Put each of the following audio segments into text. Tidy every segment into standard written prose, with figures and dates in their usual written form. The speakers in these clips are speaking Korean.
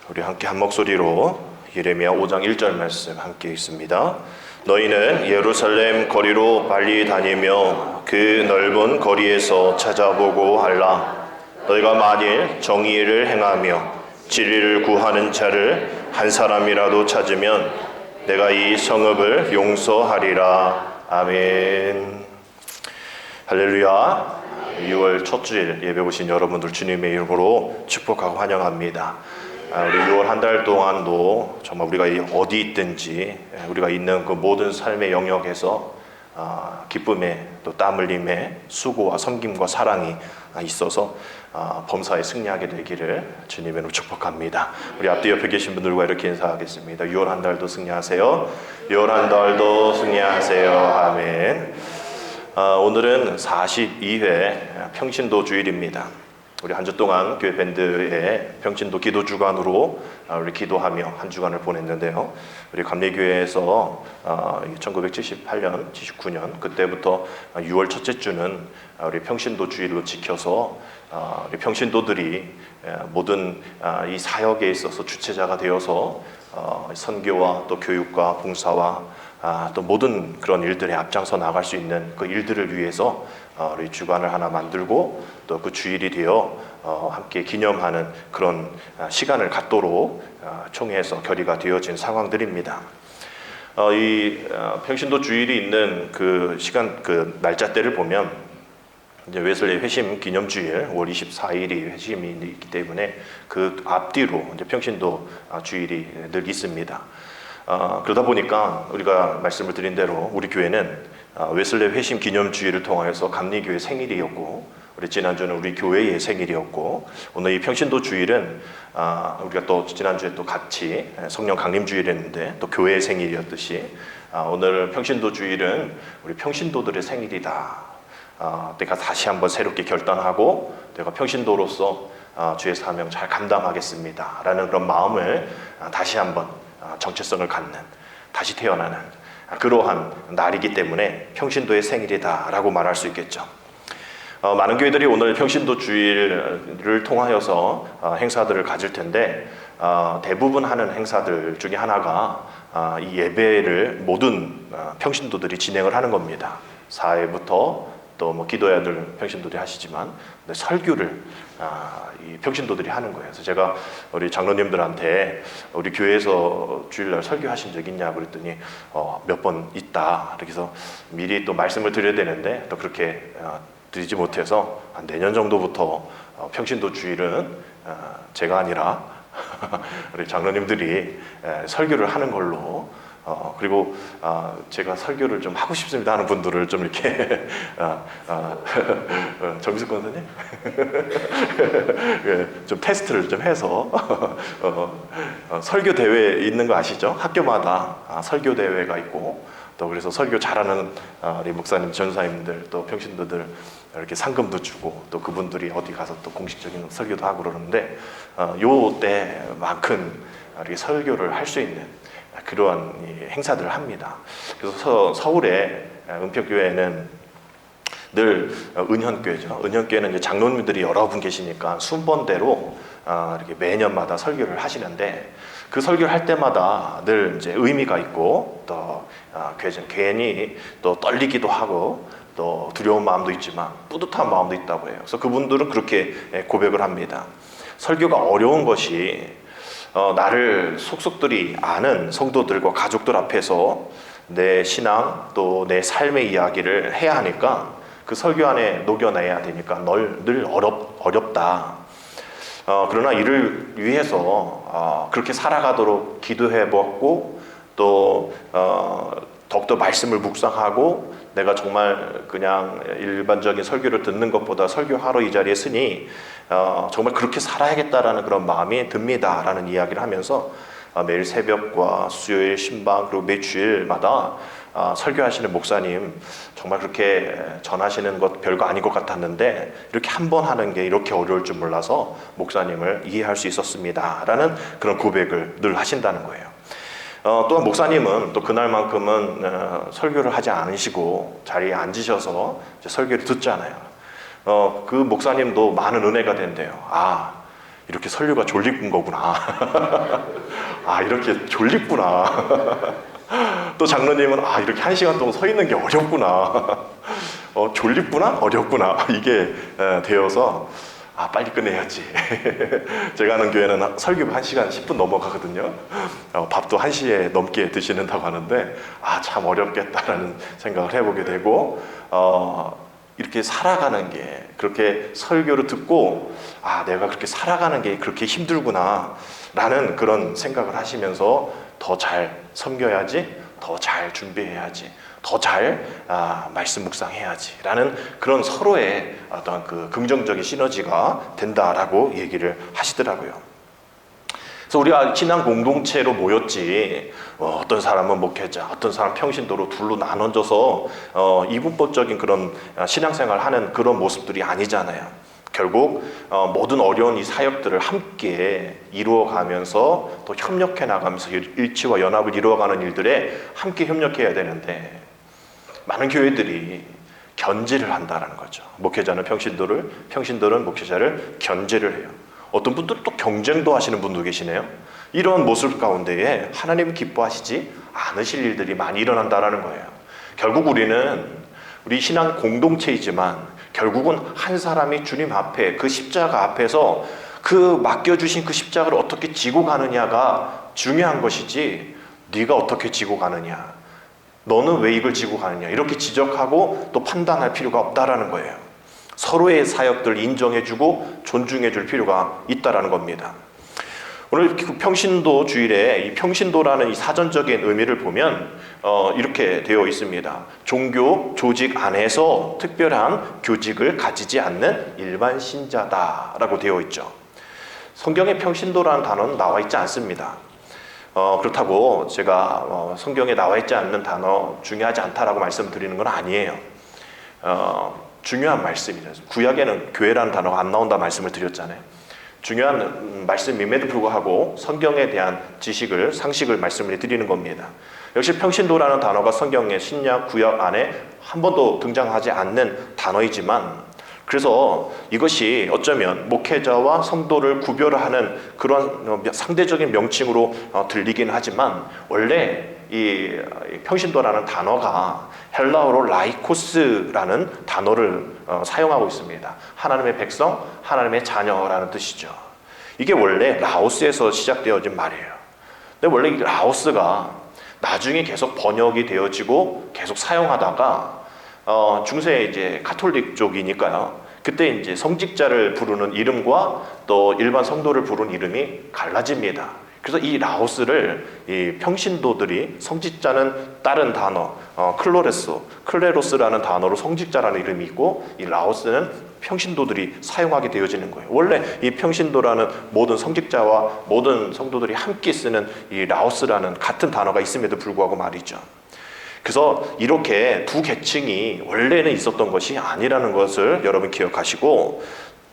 우리 함께 한 목소리로 예레미야 5장 1절 말씀 함께 읽습니다. 너희는 예루살렘 거리로 빨리 다니며 그 넓은 거리에서 찾아보고 하라. 너희가 만일 정의를 행하며 진리를 구하는 자를 한 사람이라도 찾으면 내가 이 성읍을 용서하리라. 아멘. 할렐루야. 6월 첫 주일 예배 오신 여러분들 주님의 이름으로 축복하고 환영합니다. 우리 6월 한 달 동안도 정말 우리가 어디 있든지 우리가 있는 그 모든 삶의 영역에서 기쁨에 또 땀 흘림에 수고와 섬김과 사랑이 있어서 범사에 승리하게 되기를 주님으로 축복합니다. 우리 앞뒤 옆에 계신 분들과 이렇게 인사하겠습니다. 6월 한 달도 승리하세요. 6월 한 달도 승리하세요. 아멘. 오늘은 42회 평신도 주일입니다. 우리 한 주 동안 교회 밴드의 평신도 기도 주간으로 우리 기도하며 한 주간을 보냈는데요. 우리 감리교회에서 1978년, 79년 그때부터 6월 첫째 주는 우리 평신도 주일로 지켜서 우리 평신도들이 모든 이 사역에 있어서 주체자가 되어서 선교와 또 교육과 봉사와 또 모든 그런 일들에 앞장서 나갈 수 있는 그 일들을 위해서 우리 주간을 하나 만들고 또 그 주일이 되어 함께 기념하는 그런 시간을 갖도록 총회에서 결의가 되어진 상황들입니다. 이 평신도 주일이 있는 그 시간, 그 날짜대를 보면 이제 웨슬리 회심 기념주일 5월 24일이 회심이 있기 때문에 그 앞뒤로 이제 평신도 주일이 늘 있습니다. 그러다 보니까 우리가 말씀을 드린 대로 우리 교회는 웨슬리 회심 기념주일을 통하여서 감리교회 생일이었고, 우리 지난주는 우리 교회의 생일이었고, 오늘 이 평신도 주일은 우리가 또 지난주에 또 같이 성령 강림 주일이었는데 또 교회의 생일이었듯이 오늘 평신도 주일은 우리 평신도들의 생일이다. 내가 다시 한번 새롭게 결단하고 내가 평신도로서 주의 사명 잘 감당하겠습니다 라는 그런 마음을 다시 한번 정체성을 갖는, 다시 태어나는 그러한 날이기 때문에 평신도의 생일이다 라고 말할 수 있겠죠. 많은 교회들이 오늘 평신도 주일을 통하여서 행사들을 가질 텐데 대부분 하는 행사들 중에 하나가 이 예배를 모든 평신도들이 진행을 하는 겁니다. 사회부터 또 뭐 기도해야 될 평신도들이 하시지만 설교를 이 평신도들이 하는 거예요. 그래서 제가 우리 장로님들한테 우리 교회에서 주일날 설교하신 적 있냐 그랬더니 몇 번 있다. 그래서 미리 또 말씀을 드려야 되는데 또 그렇게 드리지 못해서 한 내년 정도부터 평신도 주일은 제가 아니라 우리 장로님들이 설교를 하는 걸로, 그리고 제가 설교를 좀 하고 싶습니다 하는 분들을 좀 이렇게 정기숙 권사님 좀 테스트를 좀 해서 설교 대회 있는 거 아시죠? 학교마다 설교 대회가 있고, 또 그래서 설교 잘하는 우리 목사님, 전사님들, 또 평신도들 이렇게 상금도 주고 또 그분들이 어디 가서 또 공식적인 설교도 하고 그러는데 요 때만큼 우리 설교를 할 수 있는 그러한 행사들을 합니다. 그래서 서울의 은평교회는 늘 은현교회죠. 은현교회는 이제 장로님들이 여러 분 계시니까 순번대로 이렇게 매년마다 설교를 하시는데 그 설교를 할 때마다 늘 이제 의미가 있고 또 괜히 또 떨리기도 하고 또 두려운 마음도 있지만 뿌듯한 마음도 있다고 해요. 그래서 그분들은 그렇게 고백을 합니다. 설교가 어려운 것이 나를 속속들이 아는 성도들과 가족들 앞에서 내 신앙 또 내 삶의 이야기를 해야 하니까 그 설교 안에 녹여내야 되니까 늘 어렵다. 그러나 이를 위해서 그렇게 살아가도록 기도해보았고 또 더욱더 말씀을 묵상하고 내가 정말 그냥 일반적인 설교를 듣는 것보다 설교하러 이 자리에 서니 정말 그렇게 살아야겠다라는 그런 마음이 듭니다 라는 이야기를 하면서 매일 새벽과 수요일 신방 그리고 매 주일마다 설교하시는 목사님 정말 그렇게 전하시는 것 별거 아닌 것 같았는데 이렇게 한 번 하는 게 이렇게 어려울 줄 몰라서 목사님을 이해할 수 있었습니다 라는 그런 고백을 늘 하신다는 거예요. 또한 목사님은 또 그날만큼은 설교를 하지 않으시고 자리에 앉으셔서 이제 설교를 듣잖아요. 그 목사님도 많은 은혜가 된대요. 이렇게 설교가 졸립은 거구나. 아, 이렇게 졸립구나. 또 장로님은 아, 이렇게 1시간 동안 서 있는 게 어렵구나. 졸립구나? 어렵구나. 이게 되어서 아, 빨리 끝내야지. 제가 아는 교회는 설교가 1시간 10분 넘어가거든요. 밥도 1시에 넘게 드시는다고 하는데 아, 참 어렵겠다라는 생각을 해보게 되고 이렇게 살아가는 게 그렇게 설교를 듣고 아, 내가 그렇게 살아가는 게 그렇게 힘들구나 라는 그런 생각을 하시면서 더 잘 섬겨야지, 더 잘 준비해야지, 더 잘 말씀 묵상해야지 라는 그런 서로의 어떤 그 긍정적인 시너지가 된다라고 얘기를 하시더라고요. 그래서 우리가 신앙 공동체로 모였지 어떤 사람은 목회자, 어떤 사람 평신도로 둘로 나눠져서 이분법적인 그런 신앙생활 하는 그런 모습들이 아니잖아요. 결국 모든 어려운 이 사역들을 함께 이루어가면서 또 협력해 나가면서 일치와 연합을 이루어가는 일들에 함께 협력해야 되는데 많은 교회들이 견제를 한다는 거죠. 목회자는 평신도를, 평신도는 목회자를 견제를 해요. 어떤 분들은 또 경쟁도 하시는 분도 계시네요. 이런 모습 가운데에 하나님이 기뻐하시지 않으실 일들이 많이 일어난다는 거예요. 결국 우리 신앙 공동체이지만 결국은 한 사람이 주님 앞에 그 십자가 앞에서 그 맡겨주신 그 십자가를 어떻게 지고 가느냐가 중요한 것이지 네가 어떻게 지고 가느냐, 너는 왜 이걸 지고 가느냐 이렇게 지적하고 또 판단할 필요가 없다라는 거예요. 서로의 사역들을 인정해주고 존중해줄 필요가 있다라는 겁니다. 오늘 평신도 주일에 이 평신도라는 이 사전적인 의미를 보면 이렇게 되어 있습니다. 종교 조직 안에서 특별한 교직을 가지지 않는 일반 신자다라고 되어 있죠. 성경에 평신도라는 단어는 나와 있지 않습니다. 그렇다고 제가 성경에 나와 있지 않는 단어 중요하지 않다라고 말씀드리는 건 아니에요. 중요한 말씀이죠. 구약에는 교회라는 단어가 안 나온다 말씀을 드렸잖아요. 중요한 말씀임에도 불구하고 성경에 대한 지식을, 상식을 말씀을 드리는 겁니다. 역시 평신도라는 단어가 성경의 신약, 구약 안에 한 번도 등장하지 않는 단어이지만 그래서 이것이 어쩌면 목회자와 성도를 구별하는 그런 상대적인 명칭으로 들리긴 하지만 원래 이 평신도라는 단어가 헬라어로 라이코스라는 단어를 사용하고 있습니다. 하나님의 백성, 하나님의 자녀라는 뜻이죠. 이게 원래 라오스에서 시작되어진 말이에요. 근데 원래 이 라오스가 나중에 계속 번역이 되어지고 계속 사용하다가 중세 이제 카톨릭 쪽이니까요. 그때 이제 성직자를 부르는 이름과 또 일반 성도를 부르는 이름이 갈라집니다. 그래서 이 라오스를 이 평신도들이 성직자는 다른 단어 클레로스라는 단어로 성직자라는 이름이 있고 이 라오스는 평신도들이 사용하게 되어지는 거예요. 원래 이 평신도라는 모든 성직자와 모든 성도들이 함께 쓰는 이 라오스라는 같은 단어가 있음에도 불구하고 말이죠. 그래서 이렇게 두 계층이 원래는 있었던 것이 아니라는 것을 여러분 기억하시고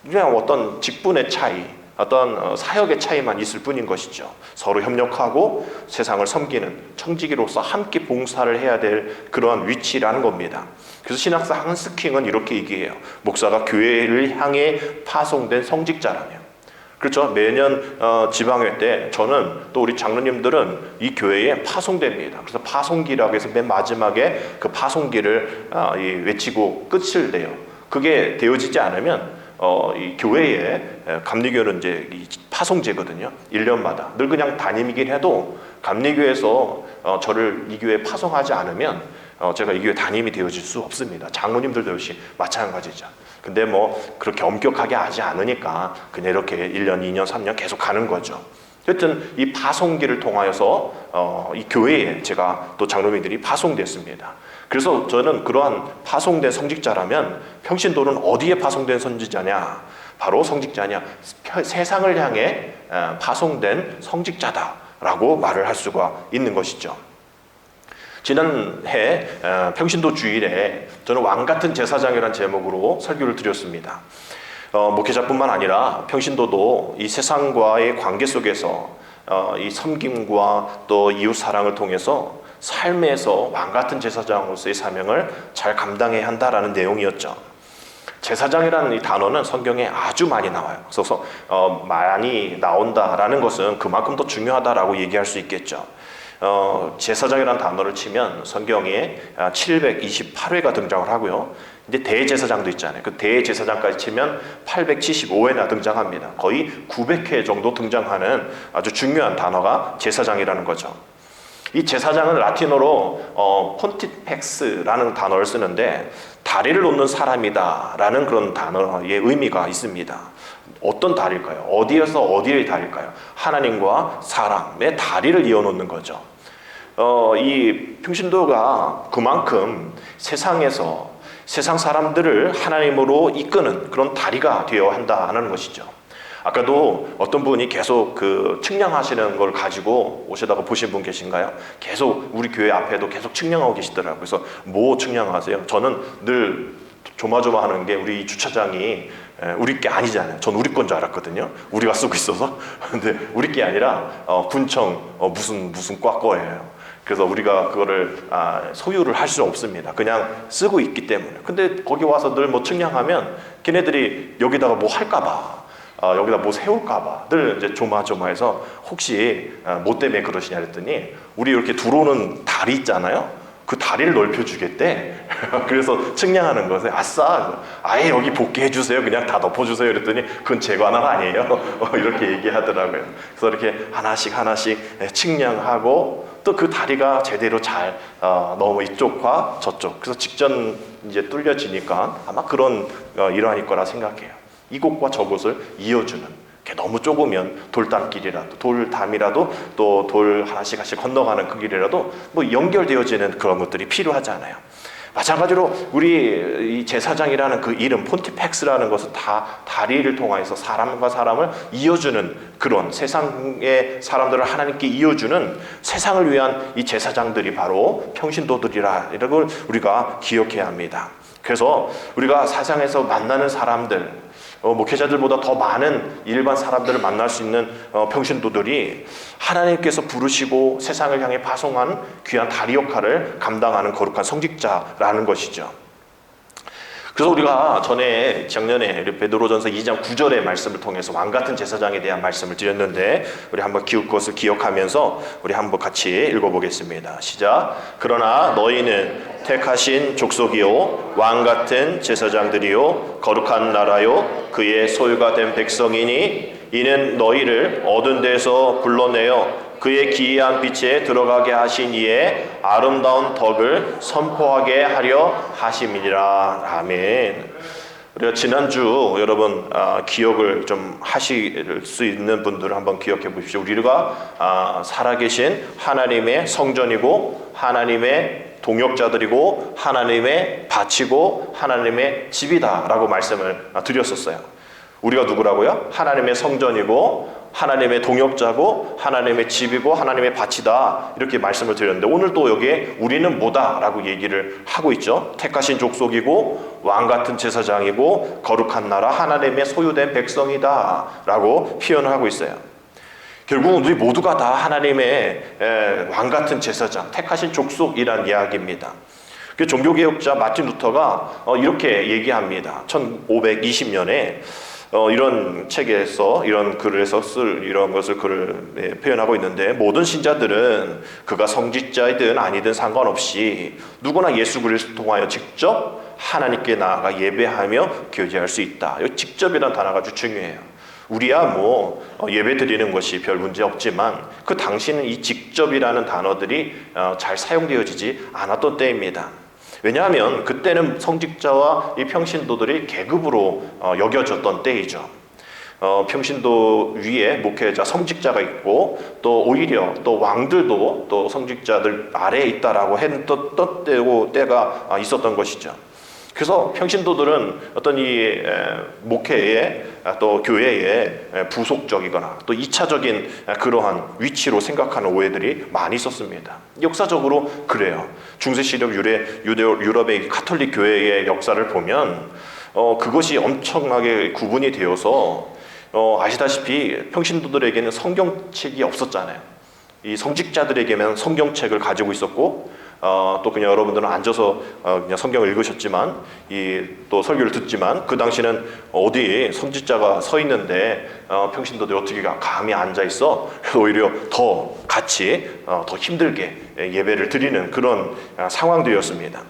그냥 어떤 직분의 차이, 어떤 사역의 차이만 있을 뿐인 것이죠. 서로 협력하고 세상을 섬기는 청지기로서 함께 봉사를 해야 될 그러한 위치라는 겁니다. 그래서 신학사 한스킹은 이렇게 얘기해요. 목사가 교회를 향해 파송된 성직자라며. 그렇죠. 매년 지방회 때 저는 또 우리 장로님들은 이 교회에 파송됩니다. 그래서 파송기라고 해서 맨 마지막에 그 파송기를 외치고 끝을 내요. 그게 되어지지 않으면 이 교회에 감리교는 이제 이 파송제거든요. 1년마다 늘 그냥 담임이긴 해도 감리교에서 저를 이 교회에 파송하지 않으면 제가 이 교회 담임이 되어질 수 없습니다. 장로님들도 역시 마찬가지죠. 근데 뭐 그렇게 엄격하게 하지 않으니까 그냥 이렇게 1년, 2년, 3년 계속 가는 거죠. 여튼 이 파송기를 통하여서 이 교회에 제가 또 장로님들이 파송됐습니다. 그래서 저는 그러한 파송된 성직자라면 평신도는 어디에 파송된 성직자냐? 바로 성직자냐? 세상을 향해 파송된 성직자다라고 말을 할 수가 있는 것이죠. 지난해 평신도 주일에 저는 왕같은 제사장이라는 제목으로 설교를 드렸습니다. 목회자뿐만 아니라 평신도도 이 세상과의 관계 속에서 이 섬김과 또 이웃 사랑을 통해서 삶에서 왕같은 제사장으로서의 사명을 잘 감당해야 한다라는 내용이었죠. 제사장이라는 이 단어는 성경에 아주 많이 나와요. 그래서 많이 나온다라는 것은 그만큼 더 중요하다라고 얘기할 수 있겠죠. 제사장이라는 단어를 치면 성경에 728회가 등장을 하고요. 이제 대제사장도 있잖아요. 그 대제사장까지 치면 875회나 등장합니다. 거의 900회 정도 등장하는 아주 중요한 단어가 제사장이라는 거죠. 이 제사장은 라틴어로 폰티펙스라는 단어를 쓰는데 다리를 놓는 사람이다라는 그런 단어의 의미가 있습니다. 어떤 다리일까요? 어디에서 어디의 다리일까요? 하나님과 사람의 다리를 이어놓는 거죠. 이 평신도가 그만큼 세상에서 세상 사람들을 하나님으로 이끄는 그런 다리가 되어야 한다는 것이죠. 아까도 어떤 분이 계속 그 측량하시는 걸 가지고 오시다가 보신 분 계신가요? 계속 우리 교회 앞에도 계속 측량하고 계시더라고요. 그래서 뭐 측량하세요? 저는 늘 조마조마하는 게 우리 주차장이 우리 게 아니잖아요. 전 우리 건 줄 알았거든요. 우리가 쓰고 있어서. 근데 우리 게 아니라 군청 무슨 과 거예요. 그래서 우리가 그거를 소유를 할 수 없습니다. 그냥 쓰고 있기 때문에. 근데 거기 와서 늘 뭐 측량하면 걔네들이 여기다가 뭐 할까봐, 여기다 뭐 세울까봐 늘 이제 조마조마해서 혹시 뭐 때문에 그러시냐 그랬더니 우리 이렇게 들어오는 다리 있잖아요. 그 다리를 넓혀주겠대. 그래서 측량하는 것에 아싸 아예 여기 복귀해 주세요. 그냥 다 덮어주세요. 그랬더니 그건 제 관할 아니에요. 이렇게 얘기하더라고요. 그래서 이렇게 하나씩 측량하고 또 그 다리가 제대로 잘 너무 이쪽과 저쪽 그래서 직전 이제 뚫려지니까 아마 그런 일환일 거라 생각해요. 이곳과 저곳을 이어주는 너무 좁으면 돌담길이라도 돌담이라도 또 돌 하나씩 건너가는 그 길이라도 뭐 연결되어지는 그런 것들이 필요하잖아요. 마찬가지로 우리 이 제사장이라는 그 이름 폰티펙스라는 것은 다 다리를 통해서 사람과 사람을 이어주는 그런 세상의 사람들을 하나님께 이어주는 세상을 위한 이 제사장들이 바로 평신도들이라 이런 걸 우리가 기억해야 합니다. 그래서 우리가 세상에서 만나는 사람들 목회자들보다 더 많은 일반 사람들을 만날 수 있는 평신도들이 하나님께서 부르시고 세상을 향해 파송한 귀한 다리 역할을 감당하는 거룩한 성직자라는 것이죠. 그래서 우리가 작년에 베드로전서 2장 9절의 말씀을 통해서 왕같은 제사장에 대한 말씀을 드렸는데 우리 한번 그것을 기억하면서 우리 한번 같이 읽어보겠습니다. 시작. 그러나 너희는 택하신 족속이요 왕같은 제사장들이요 거룩한 나라요 그의 소유가 된 백성이니 이는 너희를 어두운 데서 불러내어 그의 기이한 빛에 들어가게 하신 이의 아름다운 덕을 선포하게 하려 하심이니라. 아멘. 우리가 지난주 여러분 기억을 좀 하실 수 있는 분들은 한번 기억해 보십시오. 우리가 살아계신 하나님의 성전이고 하나님의 동역자들이고 하나님의 밭이고 하나님의 집이다라고 말씀을 드렸었어요. 우리가 누구라고요? 하나님의 성전이고 하나님의 동역자고 하나님의 집이고 하나님의 밭이다 이렇게 말씀을 드렸는데 오늘 또 여기에 우리는 뭐다라고 얘기를 하고 있죠. 택하신 족속이고 왕같은 제사장이고 거룩한 나라 하나님의 소유된 백성이다 라고 표현을 하고 있어요. 결국 우리 모두가 다 하나님의 왕같은 제사장 택하신 족속이란 이야기입니다. 종교개혁자 마틴 루터가 이렇게 얘기합니다. 1520년에 이런 책에서 이런 글에서 이런 것을 글을 표현하고 있는데 모든 신자들은 그가 성직자이든 아니든 상관없이 누구나 예수 그리스도를 통하여 직접 하나님께 나아가 예배하며 교제할 수 있다. 이 직접이라는 단어가 아주 중요해요. 우리야 예배 드리는 것이 별 문제 없지만 그 당시는 이 직접이라는 단어들이 잘 사용되어지지 않았던 때입니다. 왜냐하면 그때는 성직자와 이 평신도들이 계급으로 여겨졌던 때이죠. 평신도 위에 목회자, 성직자가 있고 또 오히려 또 왕들도 또 성직자들 아래에 있다라고 했던 때가 있었던 것이죠. 그래서 평신도들은 어떤 이 목회에 또 교회에 부속적이거나 또 2차적인 그러한 위치로 생각하는 오해들이 많이 있었습니다. 역사적으로 그래요. 중세시대 유럽의 가톨릭 교회의 역사를 보면 그것이 엄청나게 구분이 되어서 아시다시피 평신도들에게는 성경책이 없었잖아요. 이 성직자들에게는 성경책을 가지고 있었고, 또 그냥 여러분들은 앉아서 그냥 성경을 읽으셨지만, 또 설교를 듣지만, 그 당시는 어디 성직자가 서 있는데 평신도들이 어떻게 감히 앉아 있어? 오히려 더 같이 더 힘들게 예배를 드리는 그런 상황들이었습니다.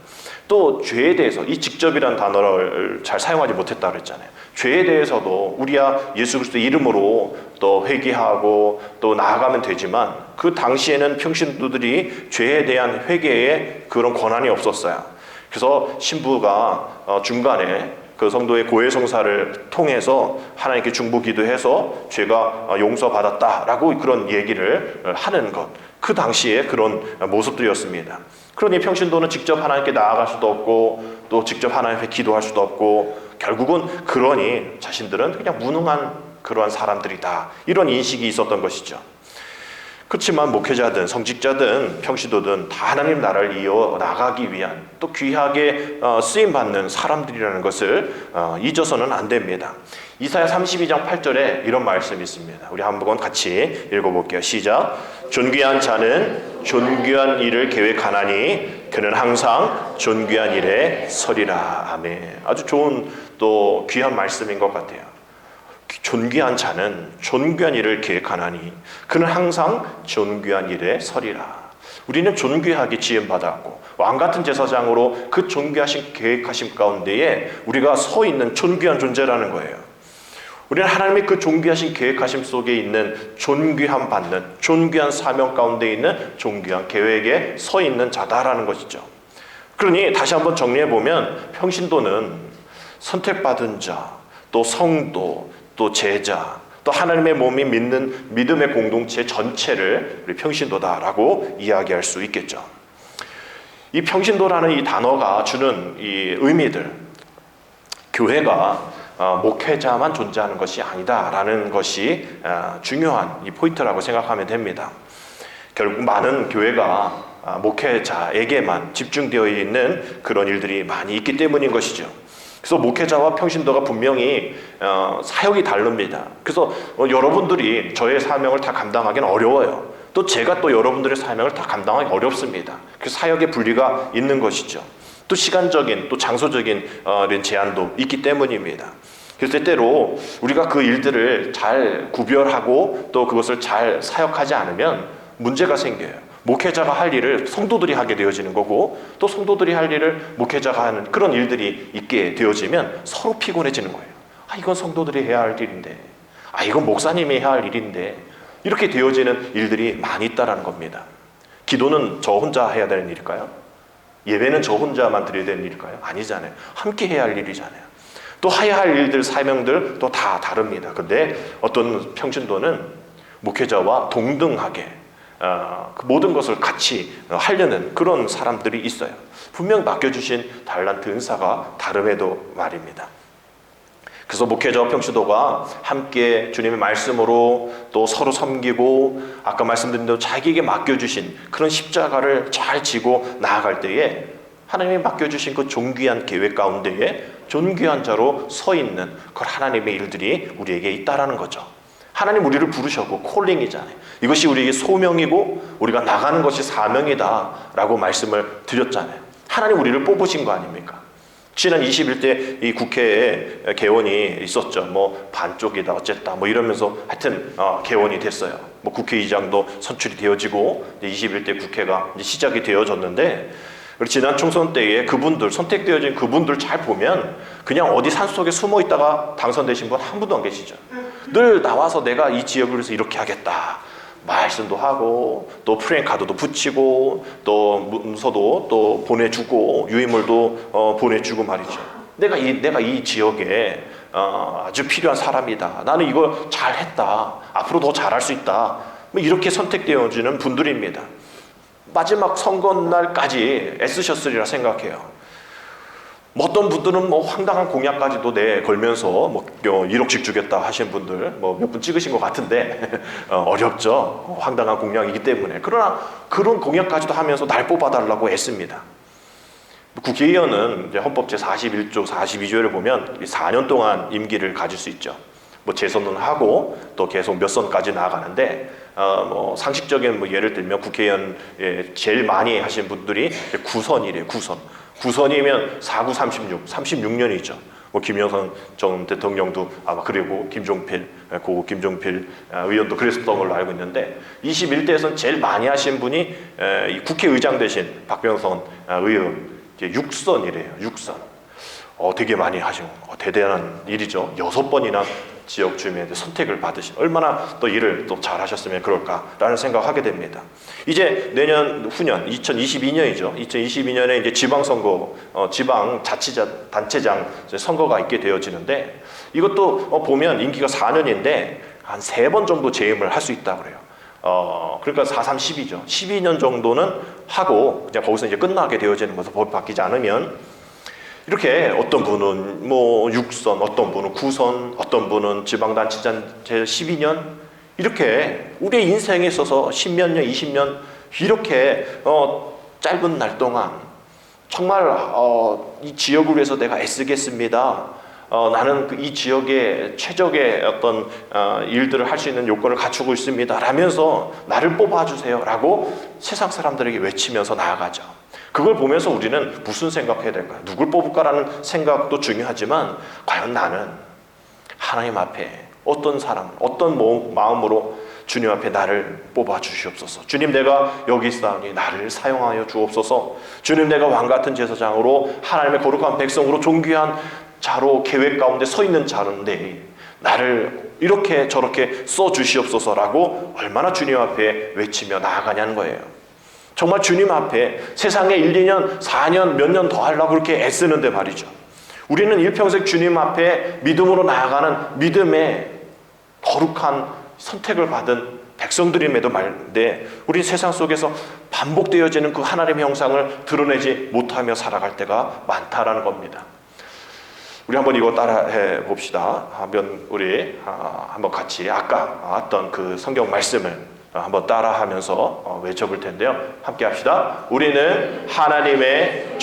또 죄에 대해서, 이 직접이라는 단어를 잘 사용하지 못했다 그랬잖아요. 죄에 대해서도 우리야 예수 그리스도의 이름으로 또 회개하고 또 나아가면 되지만, 그 당시에는 평신도들이 죄에 대한 회개에 그런 권한이 없었어요. 그래서 신부가 중간에 그 성도의 고해성사를 통해서 하나님께 중보기도해서 죄가 용서받았다라고 그런 얘기를 하는 것, 그 당시에 그런 모습들이었습니다. 그러니 평신도는 직접 하나님께 나아갈 수도 없고, 또 직접 하나님께 기도할 수도 없고, 결국은 그러니 자신들은 그냥 무능한 그러한 사람들이다, 이런 인식이 있었던 것이죠. 그렇지만 목회자든 성직자든 평신도든 다 하나님 나라를 이어나가기 위한, 또 귀하게 쓰임받는 사람들이라는 것을 잊어서는 안 됩니다. 이사야 32장 8절에 이런 말씀이 있습니다. 우리 한번 같이 읽어볼게요. 시작. 존귀한 자는 존귀한 일을 계획하나니 그는 항상 존귀한 일에 서리라. 아멘. 아주 좋은 또 귀한 말씀인 것 같아요. 존귀한 자는 존귀한 일을 계획하나니 그는 항상 존귀한 일에 서리라. 우리는 존귀하게 지음받았고 왕같은 제사장으로 그 존귀하신 계획하심 가운데에 우리가 서 있는 존귀한 존재라는 거예요. 우리는 하나님의 그 존귀하신 계획하심 속에 있는 존귀함 받는, 존귀한 사명 가운데 있는 존귀한 계획에 서 있는 자다라는 것이죠. 그러니 다시 한번 정리해보면 평신도는 선택받은 자, 또 성도, 또 제자, 또 하나님의 몸이 믿는 믿음의 공동체 전체를 우리 평신도다라고 이야기할 수 있겠죠. 이 평신도라는 이 단어가 주는 이 의미들, 교회가 목회자만 존재하는 것이 아니다라는 것이 중요한 이 포인트라고 생각하면 됩니다. 결국 많은 교회가 목회자에게만 집중되어 있는 그런 일들이 많이 있기 때문인 것이죠. 그래서 목회자와 평신도가 분명히 사역이 다릅니다. 그래서 여러분들이 저의 사명을 다 감당하기는 어려워요. 또 제가 또 여러분들의 사명을 다 감당하기 어렵습니다. 그래서 사역의 분리가 있는 것이죠. 또 시간적인, 또 장소적인 제한도 있기 때문입니다. 그래서 때때로 우리가 그 일들을 잘 구별하고 또 그것을 잘 사역하지 않으면 문제가 생겨요. 목회자가 할 일을 성도들이 하게 되어지는 거고, 또 성도들이 할 일을 목회자가 하는 그런 일들이 있게 되어지면 서로 피곤해지는 거예요. 이건 성도들이 해야 할 일인데, 이건 목사님이 해야 할 일인데, 이렇게 되어지는 일들이 많이 있다는 겁니다. 기도는 저 혼자 해야 되는 일일까요? 예배는 저 혼자만 드려야 되는 일일까요? 아니잖아요. 함께 해야 할 일이잖아요. 또 해야 할 일들, 사명들 또 다 다릅니다. 근데 어떤 평신도는 목회자와 동등하게 그 모든 것을 같이 하려는 그런 사람들이 있어요. 분명 맡겨주신 달란트 은사가 다름에도 말입니다. 그래서 목회자와 평신도가 함께 주님의 말씀으로 또 서로 섬기고, 아까 말씀드린 대로 자기에게 맡겨주신 그런 십자가를 잘 지고 나아갈 때에 하나님이 맡겨주신 그 존귀한 계획 가운데에 존귀한 자로 서 있는 그 하나님의 일들이 우리에게 있다라는 거죠. 하나님 우리를 부르셨고 콜링이잖아요. 이것이 우리에게 소명이고 우리가 나가는 것이 사명이다라고 말씀을 드렸잖아요. 하나님 우리를 뽑으신 거 아닙니까? 지난 21대 이 국회에 개원이 있었죠. 뭐 반쪽이다 어쨌다 뭐 이러면서 하여튼 개원이 됐어요. 뭐 국회의장도 선출이 되어지고 21대 국회가 이제 시작이 되어졌는데, 지난 총선 때에 그분들, 선택되어진 그분들 잘 보면 그냥 어디 산속에 숨어 있다가 당선되신 분 한 분도 안 계시죠. 늘 나와서 내가 이 지역을 위해서 이렇게 하겠다 말씀도 하고, 또 프랭카드도 붙이고, 또 문서도 또 보내주고, 유인물도 보내주고 말이죠. 내가 이 지역에 아주 필요한 사람이다, 나는 이거 잘했다, 앞으로 더 잘할 수 있다, 뭐 이렇게 선택되어지는 분들입니다. 마지막 선거날까지 애쓰셨으리라 생각해요. 어떤 분들은 뭐 황당한 공약까지도 걸면서 뭐 1억씩 주겠다 하신 분들 뭐 몇 분 찍으신 것 같은데 어렵죠. 황당한 공약이기 때문에. 그러나 그런 공약까지도 하면서 날 뽑아달라고 애씁니다. 국회의원은 이제 헌법 제41조 42조를 보면 4년 동안 임기를 가질 수 있죠. 뭐 재선은 하고 또 계속 몇 선까지 나아가는데 뭐 상식적인 뭐 예를 들면 국회의원 제일 많이 하신 분들이 9선이래요. 9선이면 4, 9, 36년이죠. 뭐 김영선 전 대통령도 아마 그리고 고 김종필 의원도 그랬던 걸로 알고 있는데 21대에서는 제일 많이 하신 분이 국회의장 대신 박병선 의원 6선이래요. 6선. 되게 많이 하신 대단한 일이죠. 6번이나 지역 주민한테 선택을 받으신 얼마나 또 일을 또 잘하셨으면 그럴까라는 생각을 하게 됩니다. 이제 내년 후년 2022년이죠. 2022년에 이제 지방선거, 지방자치단체장 선거가 있게 되어지는데 이것도 보면 임기가 4년인데 한 3번 정도 재임을 할 수 있다고 그래요. 그러니까 4, 3, 12죠. 12년 정도는 하고 그냥 거기서 이제 끝나게 되어지는 것을 법이 바뀌지 않으면 이렇게 어떤 분은 뭐 6선, 어떤 분은 9선, 어떤 분은 지방단체장 12년 이렇게 우리의 인생에 있어서 10몇 년, 20년 이렇게 짧은 날 동안 정말 이 지역을 위해서 내가 애쓰겠습니다. 나는 이 지역의 최적의 어떤 일들을 할 수 있는 요건을 갖추고 있습니다. 라면서 나를 뽑아주세요. 라고 세상 사람들에게 외치면서 나아가죠. 그걸 보면서 우리는 무슨 생각해야 될까요? 누굴 뽑을까라는 생각도 중요하지만 과연 나는 하나님 앞에 어떤 사람, 어떤 마음으로 주님 앞에 나를 뽑아 주시옵소서. 주님, 내가 여기 있사오니 나를 사용하여 주옵소서. 주님, 내가 왕같은 제사장으로 하나님의 거룩한 백성으로 존귀한 자로 계획 가운데 서 있는 자인데 나를 이렇게 저렇게 써 주시옵소서라고 얼마나 주님 앞에 외치며 나아가냐는 거예요. 정말 주님 앞에 세상에 1, 2년, 4년, 몇 년 더 하려고 그렇게 애쓰는데 말이죠. 우리는 일평생 주님 앞에 믿음으로 나아가는 믿음의 거룩한 선택을 받은 백성들임에도 말인데 우리 세상 속에서 반복되어지는 그 하나님의 형상을 드러내지 못하며 살아갈 때가 많다라는 겁니다. 우리 한번 이거 따라해 봅시다. 한번 같이 아까 했던 그 성경 말씀을 한번 따라하면서 외쳐볼 텐데요. 함께 합시다. 우리는 하나님의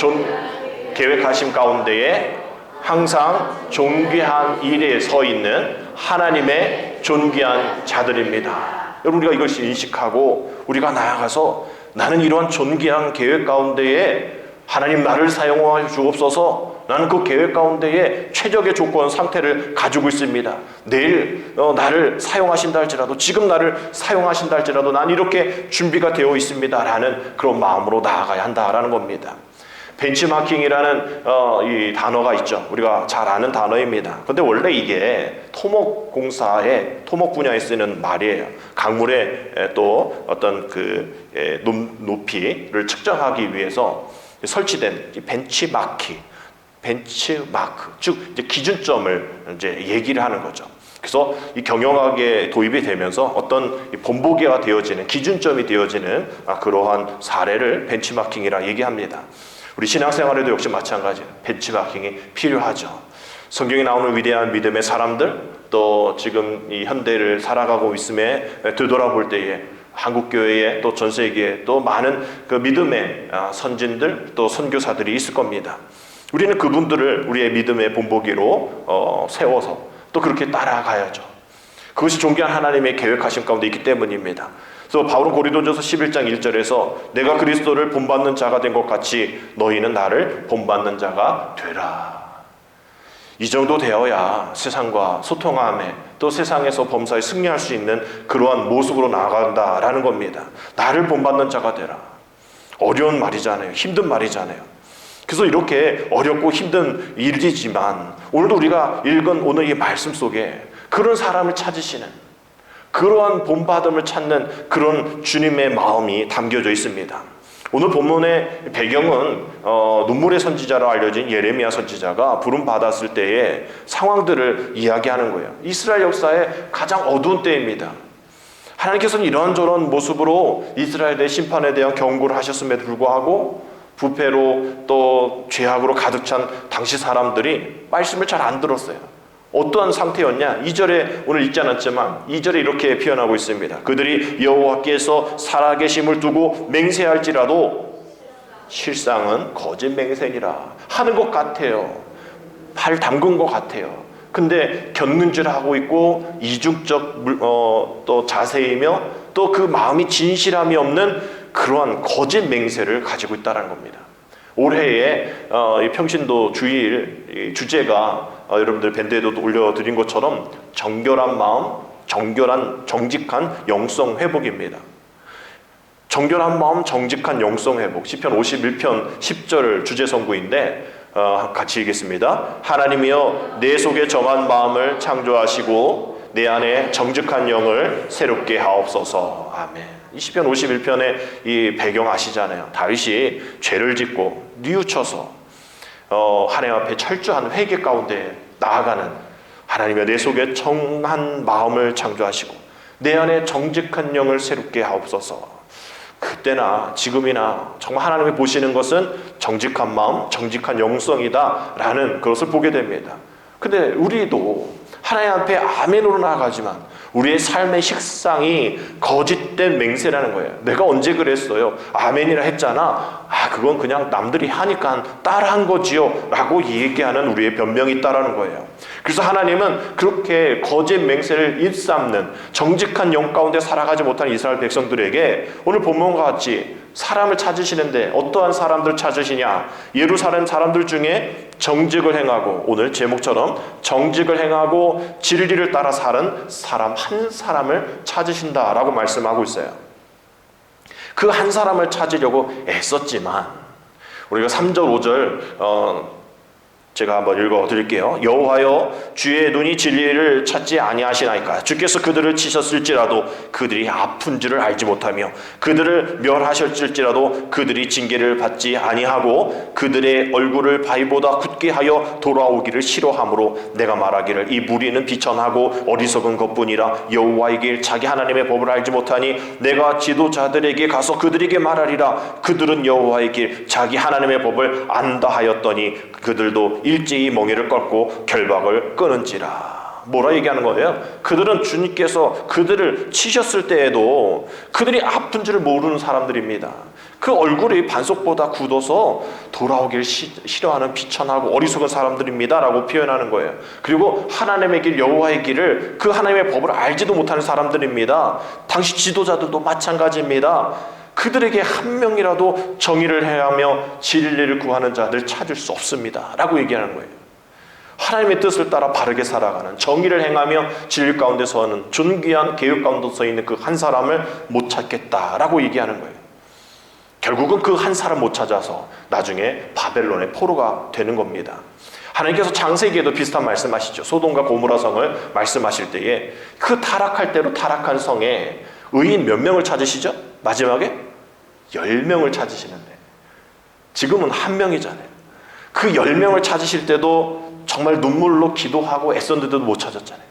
계획하심 가운데에 항상 존귀한 일에 서 있는 하나님의 존귀한 자들입니다. 여러분, 우리가 이것을 인식하고 우리가 나아가서 나는 이러한 존귀한 계획 가운데에 하나님 나를 사용하여 주옵소서. 나는 그 계획 가운데에 최적의 조건 상태를 가지고 있습니다. 내일 나를 사용하신다 할지라도, 지금 나를 사용하신다 할지라도 난 이렇게 준비가 되어 있습니다 라는 그런 마음으로 나아가야 한다라는 겁니다. 벤치마킹이라는 이 단어가 있죠. 우리가 잘 아는 단어입니다. 근데 원래 이게 토목 분야에 쓰는 말이에요. 강물의 또 어떤 그 높이를 측정하기 위해서 설치된 벤치마크, 즉 이제 기준점을 이제 얘기를 하는 거죠. 그래서 이 경영학에 도입이 되면서 어떤 본보기가 되어지는 기준점이 되어지는 그러한 사례를 벤치마킹이라 얘기합니다. 우리 신앙생활에도 역시 마찬가지예요. 벤치마킹이 필요하죠. 성경에 나오는 위대한 믿음의 사람들, 또 지금 이 현대를 살아가고 있음에 되돌아볼 때에 한국교회에 또 전 세계에 또 많은 그 믿음의 선진들 또 선교사들이 있을 겁니다. 우리는 그분들을 우리의 믿음의 본보기로 세워서 또 그렇게 따라가야죠. 그것이 존귀한 하나님의 계획하심 가운데 있기 때문입니다. 그래서 바울은 고린도전서 11장 1절에서 내가 그리스도를 본받는 자가 된 것 같이 너희는 나를 본받는 자가 되라. 이 정도 되어야 세상과 소통함에 또 세상에서 범사에 승리할 수 있는 그러한 모습으로 나아간다라는 겁니다. 나를 본받는 자가 되라. 어려운 말이잖아요. 힘든 말이잖아요. 그래서 이렇게 어렵고 힘든 일이지만 오늘도 우리가 읽은 오늘 이 말씀 속에 그런 사람을 찾으시는, 그러한 본받음을 찾는 그런 주님의 마음이 담겨져 있습니다. 오늘 본문의 배경은 눈물의 선지자로 알려진 예레미야 선지자가 부름 받았을 때의 상황들을 이야기하는 거예요. 이스라엘 역사의 가장 어두운 때입니다. 하나님께서는 이런저런 모습으로 이스라엘의 심판에 대한 경고를 하셨음에도 불구하고 부패로 또 죄악으로 가득 찬 당시 사람들이 말씀을 잘 안 들었어요. 어떠한 상태였냐? 2절에 오늘 읽지 않았지만 2절에 이렇게 표현하고 있습니다. 그들이 여호와께서 살아계심을 두고 맹세할지라도 실상은 거짓 맹세니라 하는 것 같아요. 발 담근 것 같아요. 근데 견눈질하고 있고 이중적 또 자세이며 또 그 마음이 진실함이 없는 그러한 거짓 맹세를 가지고 있다는 겁니다. 올해의 이 평신도 주일 주제가 여러분들 밴드에도 올려드린 것처럼 정결한 마음, 정직한 영성 회복입니다. 정결한 마음, 정직한 영성 회복. 시편 51편 10절 주제 선구인데 같이 읽겠습니다. 하나님이여 내 속에 정한 마음을 창조하시고 내 안에 정직한 영을 새롭게 하옵소서. 아멘. 이 시편 51편의 이 배경 아시잖아요. 다윗이 죄를 짓고 뉘우쳐서 하나님 앞에 철저한 회개 가운데 나아가는, 하나님이여 내 속에 정한 마음을 창조하시고 내 안에 정직한 영을 새롭게 하옵소서. 그때나 지금이나 정말 하나님이 보시는 것은 정직한 마음, 정직한 영성이다 라는 것을 보게 됩니다. 근데 우리도 하나님 앞에 아멘으로 나아가지만 우리의 삶의 식상이 거짓된 맹세라는 거예요. 내가 언제 그랬어요? 아멘이라 했잖아. 그건 그냥 남들이 하니까 따라한 거지요 라고 얘기하는 우리의 변명이 있다라는 거예요. 그래서 하나님은 그렇게 거짓 맹세를 일삼는 정직한 영 가운데 살아가지 못한 이스라엘 백성들에게 오늘 본문과 같이 사람을 찾으시는데 어떠한 사람들 찾으시냐? 예루살렘 사람들 중에 정직을 행하고, 오늘 제목처럼 정직을 행하고 진리를 따라 사는 사람 한 사람을 찾으신다라고 말씀하고 있어요. 그 한 사람을 찾으려고 애썼지만 우리가 3절 5절 제가 한번 읽어드릴게요. 여호와여 주의 눈이 진리를 찾지 아니하시나이까. 주께서 그들을 치셨을지라도 그들이 아픈 줄을 알지 못하며 그들을 멸하셨을지라도 그들이 징계를 받지 아니하고 그들의 얼굴을 바위보다 굳게 하여 돌아오기를 싫어하므로 내가 말하기를 이 무리는 비천하고 어리석은 것뿐이라. 여호와의 길 자기 하나님의 법을 알지 못하니 내가 지도자들에게 가서 그들에게 말하리라. 그들은 여호와의 길 자기 하나님의 법을 안다 하였더니 그들도 일제히 멍에를 꺾고 결박을 끊은지라. 뭐라 얘기하는 거예요? 그들은 주님께서 그들을 치셨을 때에도 그들이 아픈 줄을 모르는 사람들입니다. 그 얼굴이 반석보다 굳어서 돌아오길 싫어하는 비천하고 어리석은 사람들입니다 라고 표현하는 거예요. 그리고 하나님의 길, 여호와의 길을, 그 하나님의 법을 알지도 못하는 사람들입니다. 당시 지도자들도 마찬가지입니다. 그들에게 한 명이라도 정의를 행하며 진리를 구하는 자들 찾을 수 없습니다 라고 얘기하는 거예요. 하나님의 뜻을 따라 바르게 살아가는, 정의를 행하며 진리 가운데 서는 존귀한 계획 가운데 서 있는 그 한 사람을 못 찾겠다라고 얘기하는 거예요. 결국은 그 한 사람 못 찾아서 나중에 바벨론의 포로가 되는 겁니다. 하나님께서 창세기에도 비슷한 말씀하시죠. 소돔과 고모라 성을 말씀하실 때에 그 타락할 대로 타락한 성에 의인 몇 명을 찾으시죠? 마지막에 10명을 찾으시는데 지금은 1명이잖아요. 그 10명을 찾으실 때도 정말 눈물로 기도하고 애썼는데도 못 찾았잖아요.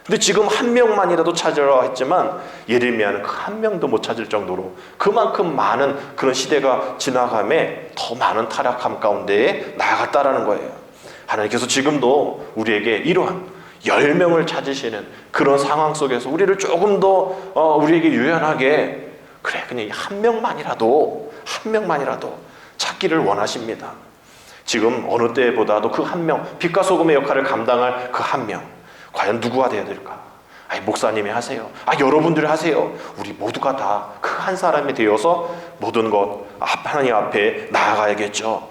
근데 지금 1명만이라도 찾으라 했지만 예레미야는 그 1명도 못 찾을 정도로 그만큼 많은 그런 시대가 지나감에 더 많은 타락함 가운데에 나아갔다라는 거예요. 하나님께서 지금도 우리에게 이러한 10명을 찾으시는 그런 상황 속에서 우리를 조금 더 우리에게 유연하게, 그래 그냥 한 명만이라도 찾기를 원하십니다. 지금 어느 때보다도 그 한 명, 빛과 소금의 역할을 감당할 그 한 명, 과연 누구가 되어야 될까? 목사님이 하세요. 여러분들이 하세요. 우리 모두가 다 그 한 사람이 되어서 모든 것 하나님 앞에 나아가야겠죠.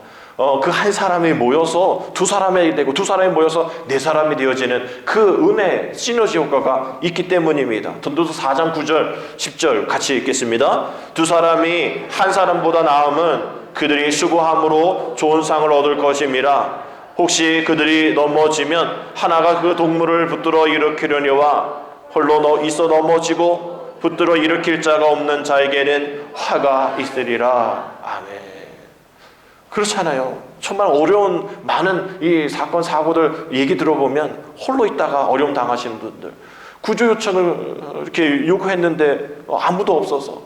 그 한 사람이 모여서 두 사람이 되고 두 사람이 모여서 네 사람이 되어지는 그 은혜, 시너지 효과가 있기 때문입니다. 전도서 4장 9절 10절 같이 읽겠습니다. 두 사람이 한 사람보다 나음은 그들이 수고함으로 좋은 상을 얻을 것임이라. 혹시 그들이 넘어지면 하나가 그 동물을 붙들어 일으키려니와 홀로 있어 넘어지고 붙들어 일으킬 자가 없는 자에게는 화가 있으리라. 아멘. 그렇잖아요. 정말 어려운 많은 이 사건 사고들 얘기 들어보면 홀로 있다가 어려움 당하시는 분들, 구조 요청을 이렇게 요구했는데 아무도 없어서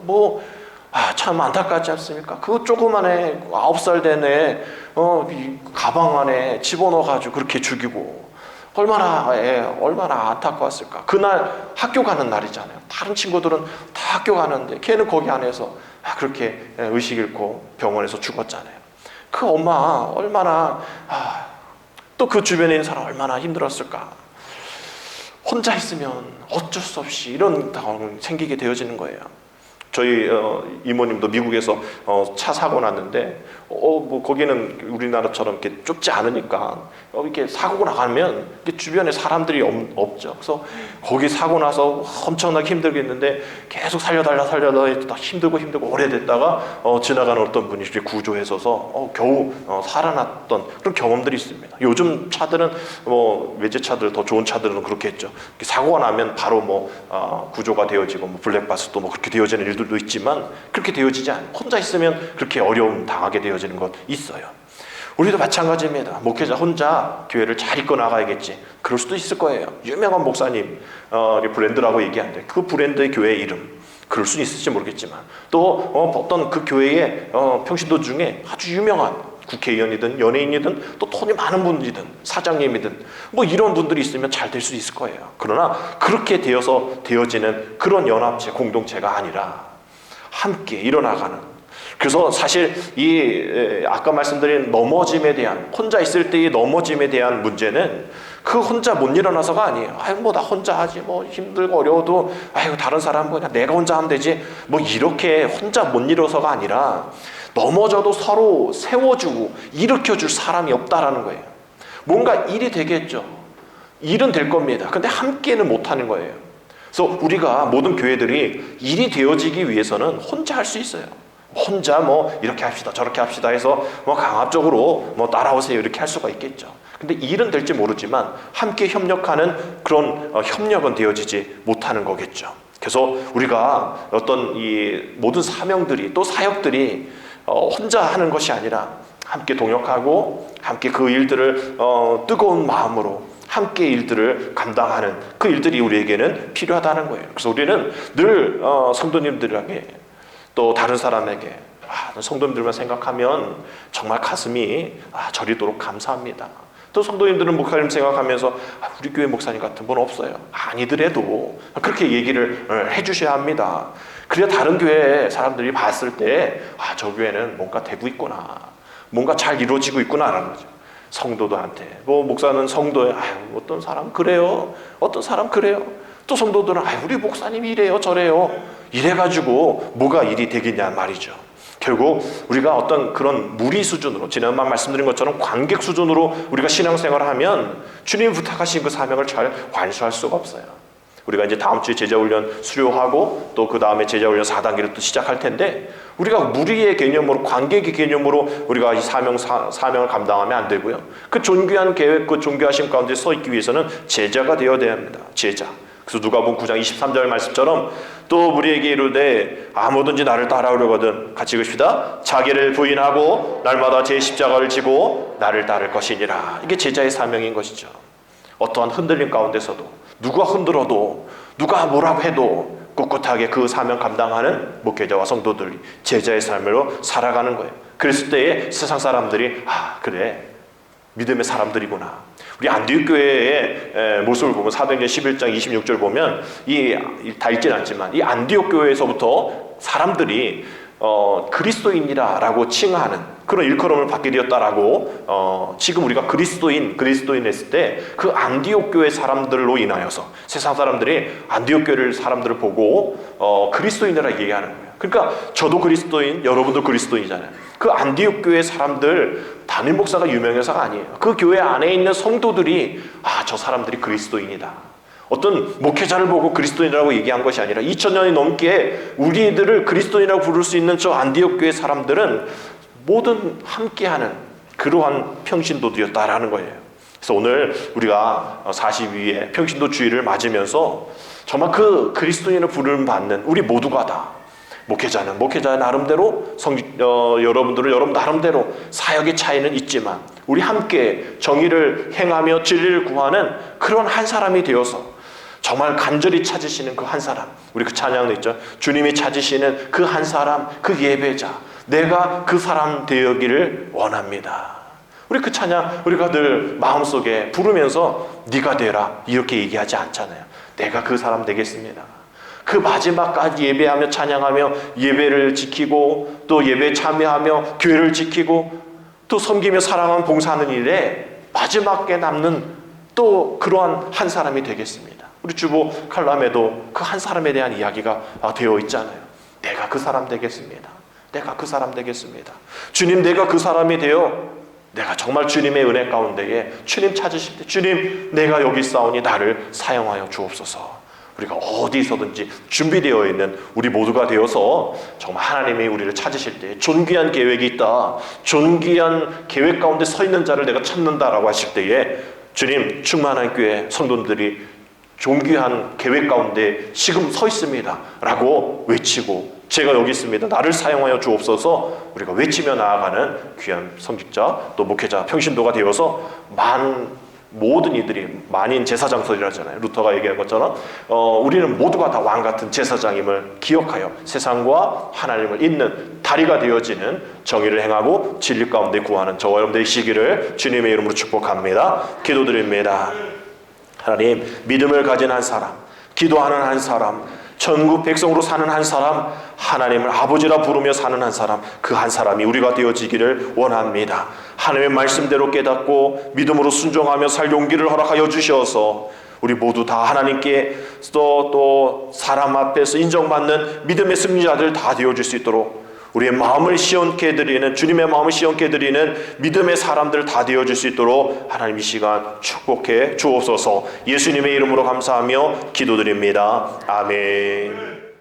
참 안타깝지 않습니까? 그거 조그만해 9살 된 애 이 가방 안에 집어넣어가지고 그렇게 죽이고 얼마나 안타까웠을까. 그날 학교 가는 날이잖아요. 다른 친구들은 다 학교 가는데 걔는 거기 안에서 그렇게 의식 잃고 병원에서 죽었잖아요. 그 엄마 얼마나 또 그 주변에 있는 사람 얼마나 힘들었을까. 혼자 있으면 어쩔 수 없이 이런 상황이 생기게 되어지는 거예요. 저희 이모님도 미국에서 차 사고 났는데 뭐 거기는 우리나라처럼 이렇게 좁지 않으니까 이렇게 사고가 나가면 주변에 사람들이 없죠. 그래서 거기 사고 나서 엄청나게 힘들겠는데 계속 살려달라 힘들고 오래됐다가 지나가는 어떤 분이 이렇게 구조해서서 겨우 살아났던 그런 경험들이 있습니다. 요즘 차들은 뭐 외제차들 더 좋은 차들은 그렇겠죠. 사고가 나면 바로 구조가 되어지고 블랙박스도 그렇게 되어지는 일들도 있지만 그렇게 되어지지 않아요. 혼자 있으면 그렇게 어려움 당하게 되어지는 것 있어요. 우리도 마찬가지입니다. 목회자 혼자 교회를 잘 이끌어 나가야겠지. 그럴 수도 있을 거예요. 유명한 목사님 브랜드라고 얘기하는데 그 브랜드의 교회 이름 그럴 수는 있을지 모르겠지만 또 어떤 그 교회의 평신도 중에 아주 유명한 국회의원이든 연예인이든 또 돈이 많은 분이든 사장님이든 뭐 이런 분들이 있으면 잘 될 수 있을 거예요. 그러나 그렇게 되어지는 그런 연합체 공동체가 아니라 함께 일어나가는, 그래서 사실 이 아까 말씀드린 넘어짐에 대한, 혼자 있을 때의 넘어짐에 대한 문제는 그 혼자 못 일어나서가 아니에요. 아유 뭐 나 혼자 하지, 뭐 힘들고 어려워도 아유 다른 사람 그냥 내가 혼자 하면 되지, 뭐 이렇게 혼자 못 일어서가 아니라 넘어져도 서로 세워주고 일으켜줄 사람이 없다라는 거예요. 뭔가 일이 되겠죠. 일은 될 겁니다. 근데 함께는 못하는 거예요. 그래서 우리가 모든 교회들이 일이 되어지기 위해서는 혼자 할 수 있어요. 혼자 뭐 이렇게 합시다 저렇게 합시다 해서 뭐 강압적으로 뭐 따라오세요 이렇게 할 수가 있겠죠. 근데 일은 될지 모르지만 함께 협력하는 그런 협력은 되어지지 못하는 거겠죠. 그래서 우리가 어떤 이 모든 사명들이 또 사역들이 혼자 하는 것이 아니라 함께 동역하고 함께 그 일들을 뜨거운 마음으로 함께 일들을 감당하는 그 일들이 우리에게는 필요하다는 거예요. 그래서 우리는 늘 성도님들에게 또 다른 사람에게 성도님들만 생각하면 정말 가슴이 저리도록 감사합니다. 또 성도님들은 목사님 생각하면서 우리 교회 목사님 같은 분 없어요. 아니더라도 그렇게 얘기를 해주셔야 합니다. 그래야 다른 교회 사람들이 봤을 때 저 교회는 뭔가 되고 있구나, 뭔가 잘 이루어지고 있구나라는 거죠. 성도들한테 뭐 목사는 성도에 어떤 사람 그래요, 어떤 사람 그래요. 또 성도들은 우리 목사님이 이래요 저래요, 이래가지고 뭐가 일이 되겠냐 말이죠. 결국 우리가 어떤 그런 무리 수준으로, 지난번 말씀드린 것처럼 관객 수준으로 우리가 신앙생활을 하면 주님이 부탁하신 그 사명을 잘 완수할 수가 없어요. 우리가 이제 다음 주에 제자훈련 수료하고 또 그 다음에 제자훈련 4단계를 또 시작할 텐데, 우리가 무리의 개념으로, 관객의 개념으로 우리가 이 사명을 감당하면 안 되고요. 그 존귀한 계획, 그 존귀하심 가운데 서 있기 위해서는 제자가 되어야 됩니다. 제자. 그래서 누가복음 9장 23절 말씀처럼 또 우리에게 이르되 아무든지 나를 따라오려거든, 같이 읽읍시다. 자기를 부인하고 날마다 제 십자가를 지고 나를 따를 것이니라. 이게 제자의 사명인 것이죠. 어떠한 흔들림 가운데서도, 누가 흔들어도 누가 뭐라고 해도 꿋꿋하게 그 사명 감당하는 목회자와 성도들이 제자의 삶으로 살아가는 거예요. 그랬을 때에 세상 사람들이 그래 믿음의 사람들이구나. 우리 안디옥 교회의 모습을 보면 사도행전 11장 26절 보면 다 읽진 않지만 이 안디옥 교회에서부터 사람들이 그리스도인이라고 칭하는 그런 일컬음을 받게 되었다라고, 지금 우리가 그리스도인 했을 때 그 안디옥 교회 사람들로 인하여서 세상 사람들이 안디옥 교회 사람들을 보고 그리스도인이라고 얘기하는 거예요. 그러니까 저도 그리스도인, 여러분도 그리스도인이잖아요. 그 안디옥 교회 사람들 담임 목사가 유명해서가 아니에요. 그 교회 안에 있는 성도들이 저 사람들이 그리스도인이다, 어떤 목회자를 보고 그리스도인이라고 얘기한 것이 아니라 2000년이 넘게 우리들을 그리스도인이라고 부를 수 있는 저 안디옥 교회 사람들은 모든 함께하는 그러한 평신도들이었다라는 거예요. 그래서 오늘 우리가 42회 평신도 주일을 맞으면서 정말 그 그리스도인을 부름받는 우리 모두가 다, 목회자는 목회자의 나름대로, 여러분들은 여러분 나름대로 사역의 차이는 있지만 우리 함께 정의를 행하며 진리를 구하는 그런 한 사람이 되어서 정말 간절히 찾으시는 그 한 사람, 우리 그 찬양도 있죠. 주님이 찾으시는 그 한 사람, 그 예배자, 내가 그 사람 되기를 원합니다. 우리 그 찬양 우리가 늘 마음속에 부르면서 네가 되라 이렇게 얘기하지 않잖아요. 내가 그 사람 되겠습니다. 그 마지막까지 예배하며 찬양하며 예배를 지키고 또 예배에 참여하며 교회를 지키고 또 섬기며 사랑하는 봉사하는 일에 마지막에 남는 또 그러한 한 사람이 되겠습니다. 우리 주보 칼럼에도 그 한 사람에 대한 이야기가 되어 있잖아요. 내가 그 사람 되겠습니다. 내가 그 사람 되겠습니다. 주님, 내가 그 사람이 되어 내가 정말 주님의 은혜 가운데에 주님 찾으실 때, 주님 내가 여기 있사오니 나를 사용하여 주옵소서. 우리가 어디서든지 준비되어 있는 우리 모두가 되어서 정말 하나님이 우리를 찾으실 때 존귀한 계획이 있다, 존귀한 계획 가운데 서 있는 자를 내가 찾는다라고 하실 때에 주님, 충만한 교회 성도들이 존귀한 계획 가운데 지금 서 있습니다 라고 외치고, 제가 여기 있습니다, 나를 사용하여 주옵소서, 우리가 외치며 나아가는 귀한 성직자 또 목회자 평신도가 되어서 모든 이들이 만인 제사장설이라잖아요. 루터가 얘기한 것처럼 우리는 모두가 다 왕같은 제사장임을 기억하여 세상과 하나님을 잇는 다리가 되어지는 정의를 행하고 진리 가운데 구하는 저와 여러분 되시기를 주님의 이름으로 축복합니다. 기도드립니다. 하나님, 믿음을 가진 한 사람, 기도하는 한 사람, 전국 백성으로 사는 한 사람, 하나님을 아버지라 부르며 사는 한 사람, 그 한 사람이 우리가 되어지기를 원합니다. 하나님의 말씀대로 깨닫고 믿음으로 순종하며 살 용기를 허락하여 주셔서 우리 모두 다 하나님께 또 사람 앞에서 인정받는 믿음의 승리자들 다 되어줄 수 있도록, 우리의 마음을 시원케 해드리는, 주님의 마음을 시원케 해드리는 믿음의 사람들 다 되어줄 수 있도록 하나님 이 시간 축복해 주옵소서. 예수님의 이름으로 감사하며 기도드립니다. 아멘.